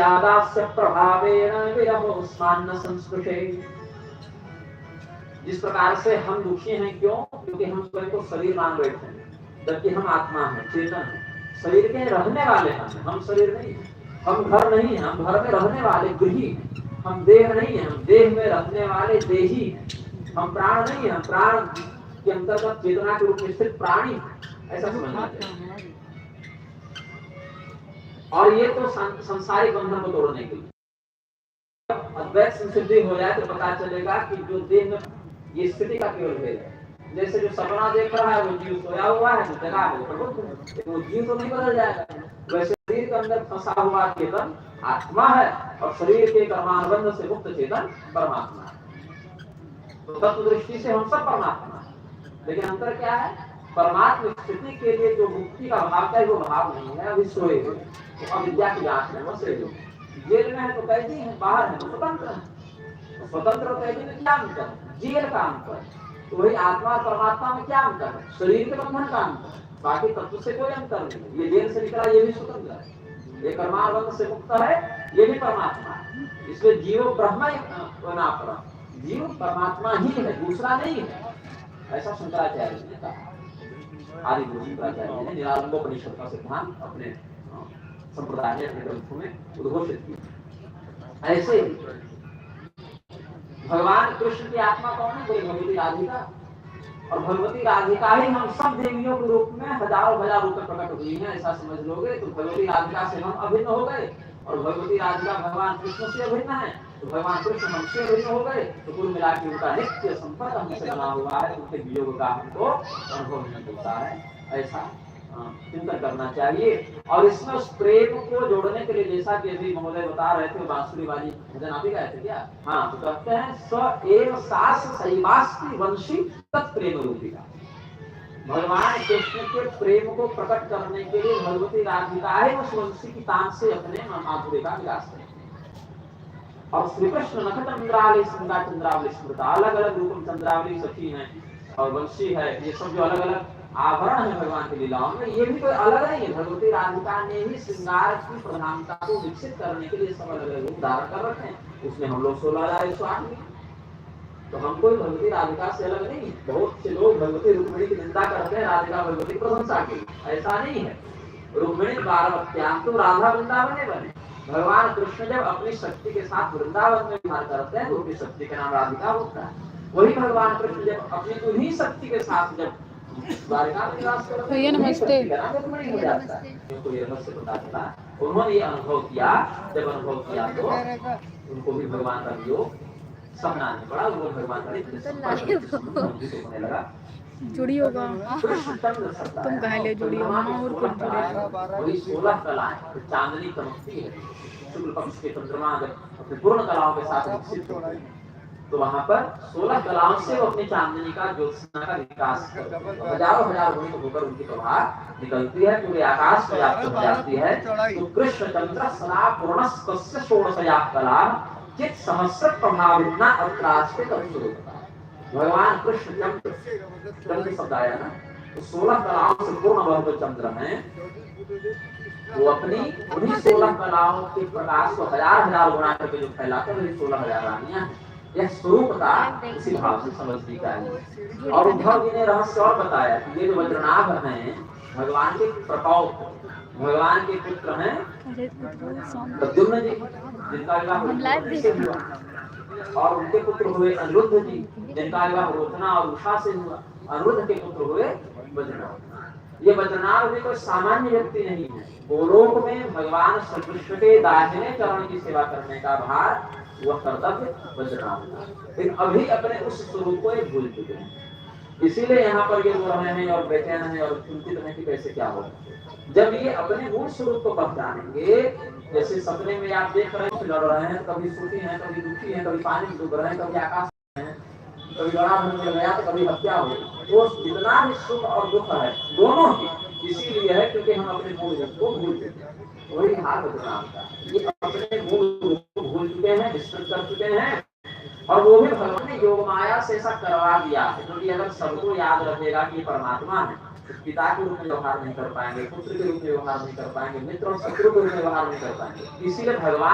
स्यादास्य प्रभावेन विरहो स्मान्न संस्पृशे। जिस प्रकार से हम दुखी हैं, क्यों? क्योंकि हम स्वयं को शरीर मान बैठे हैं, जबकि हम आत्मा हैं, चेतन हैं, शरीर के रहने वाले हम शरीर नहीं है। हम घर नहीं है, हम घर में रहने वाले गृही हैं। हम देह नहीं है, हम देह में रहने वाले देही हैं। हम प्राण नहीं है, हम प्राण के अंतर्गत चेतना के रूप में स्थित प्राणी है। ऐसा समझना चाहिए। और ये तो संसारिक बंधन को तोड़ने के लिए। अद्वैत सिद्धि हो जाए तो पता चलेगा कि जो देह में ये स्थिति का केवल भेद है। जैसे जो सपना देख रहा है वो जीव सोया हुआ है, जो जगा है वो प्रबुद्ध है, तो वो जीव तो नहीं बदल जाएगा। वैसे शरीर के अंदर फंसा हुआ चेतन आत्मा है और शरीर के कर्मानुबंध से मुक्त चेतन परमात्मा है। तो तत्व दृष्टि से हम सब परमात्मा है, लेकिन अंतर क्या है? परमात्मा स्थिति के लिए जो मुक्ति का भाव है वो भाव नहीं है। अभी सोए हुए तो अविद्या की जांच में बसे हुए, जेल में है तो कैदी है, बाहर है तो स्वतंत्र है। स्वतंत्र और कैदी में क्या अंतर है? जेल का अंतर। तो वही आत्मा और परमात्मा में क्या अंतर है? शरीर के बंधन का अंतर। बाकी तत्व से कोई अंतर नहीं। ये जेल से निकला, ये भी स्वतंत्र है। ये कर्मानुबंध से मुक्त है, ये भी परमात्मा है। इसलिए जीव ब्रह्म जीव परमात्मा ही है, दूसरा नहीं है। ऐसा शंकराचार्य ने कहा। आदि गुरु शंकराचार्य ने निरालंबोपनिषद का सिद्धांत अपने संप्रदाय ने अपने ग्रंथों में उद्घोषित किया। ऐसे ही भगवान कृष्ण की आत्मा कौन है? बोले भगवती राधिका। और भगवती राधिका ही हम सब देवियों के रूप में हजारों हजार रूप में प्रकट हुई है। ऐसा समझ लोगे तो भगवती राधिका से हम अभिन्न हो गए, और भगवती राधिका भगवान कृष्ण से अभिन्न है, तो भगवान कृष्ण हमसे अभिन्न हो गए। तो कुल मिला के उनका नित्य संपर्क हमसे बना हुआ है, उनके वियोग का हमको अनुभव नहीं होता है। ऐसा चिंतन करना चाहिए। और इसमें उस प्रेम को जोड़ने के लिए, जैसा कि अभी महोदय बता रहे थे, बांसुरी वाली भजन आप ही गाए थे क्या? हाँ, तो कहते हैं स एव सास सैवास्ति वंशी तत्प्रेम रूपिका। भगवान कृष्ण के प्रेम को प्रकट करने के लिए भगवती राधिका है उस वंशी की तान से अपने माधुर्य का विकास करें। और श्री कृष्ण नख चंद्रावली संगा चंद्रावली स्मृता, अलग अलग रूप चंद्रावली सखी है और वंशी है, ये सब जो अलग अलग आभरण है भगवान की लीलाओं में, ये भी कोई अलग नहीं है। भगवती राधिका ने ही श्रृंगार की प्रधानता को विकसित करने के लिए सब अलग अलग रूप धारण कर रखे हैं। उसमें हम लोग 16,108 में, तो हम कोई भगवती राधिका से अलग नहीं। बहुत से लोग भगवती रुक्मिणी की निंदा करते हैं, राधिका भगवती प्रशंसा की। ऐसा नहीं है। रुक्मिणी पार्वत्याम तो राधा वृंदावन में बने। भगवान कृष्ण जब अपनी शक्ति के साथ वृंदावन में विहार करते हैं तो उनकी शक्ति का नाम राधिका होता है। वही भगवान कृष्ण जब अपनी उन्हीं शक्ति के साथ जब भैया नमस्ते। उनको ये रहस्य पता चला, उन्होंने ये अनुभव किया। जब अनुभव किया तो उनको भी भगवान का वियोग सपना नहीं पड़ा। वो भगवान का होने लगा। जुड़ी होगा तुम कहले जुड़ी हो और कुछ जुड़े। 16 कलाएं चांदनी चमकती है। शुक्ल पक्ष के चंद्रमा जब अपने पूर्ण कलाओं के साथ विकसित होते हैं तो वहां पर 16 कलाओं से वो अपनी चांदनी का ज्योत्सना का विकास हजारों हजार गुणित होकर उनकी प्रभा निकलती है, पूरे आकाश में व्याप्त हो जाती है। तो कृष्ण चंद्र सदा पूर्णस्य षोडशया कला चित सहस्र प्रभावितना अत्रास्ते तत्स्वरूपता। भगवान कृष्ण चंद्र शब्द आया ना, तो 16 कलाओं से पूर्ण वह जो चंद्र है वो अपनी उन्हीं 16 कलाओं के प्रकाश को हजार हजार गुणा करके जो फैलाकर वही 16,000 रानियां हैं। यह स्वरूप का इसी भाव से समझने का है। और उद्धव जी ने रहस्य और बताया कि ये जो वज्रनाभ हैं भगवान के प्रकोप, भगवान के पुत्र हैं प्रद्युम्न जी जिनका विवाह हुआ, और उनके पुत्र हुए अनिरुद्ध जी जिनका विवाह रोचना और उषा से हुआ। अनिरुद्ध के पुत्र हुए वज्रनाभ। ये वज्रनाभ भी कोई सामान्य व्यक्ति नहीं है। गोलोक में भगवान श्री कृष्ण के दाहिने चरण की सेवा करने का भार वह कर्तव्य वज्रनाभ का, लेकिन अभी अपने उस स्वरूप को भूल चुके हैं। इसीलिए यहाँ पर ये रो रहे हैं और बेचैन हैं और चिंतित हैं कि कैसे क्या होगा। जब ये अपने मूल स्वरूप को पहचानेंगे, जैसे सपने में आप देख रहे हैं लड़ रहे हैं, कभी सुखी हैं, कभी दुखी हैं, कभी पानी में डूब रहे हैं, कभी आकाश में हैं, कभी लड़ा मिल गया तो कभी हत्या हो, तो जितना भी सुख और दुख है दोनों ही इसीलिए है क्योंकि हम अपने मूल रूप को भूल चुके हैं। वही हाल बदनाम का, ये अपने मूल रूप को भूल चुके हैं, विस्मृत कर चुके हैं। और वो भी भगवान ने योग माया से ऐसा करवा दिया है, क्योंकि अगर सबको याद रखेगा कि परमात्मा है तो पिता के रूप में व्यवहार नहीं कर पाएंगे, पुत्र के रूप में व्यवहार नहीं कर पाएंगे, मित्र और शत्रु के रूप में व्यवहार नहीं कर पाएंगे। इसीलिए भगवान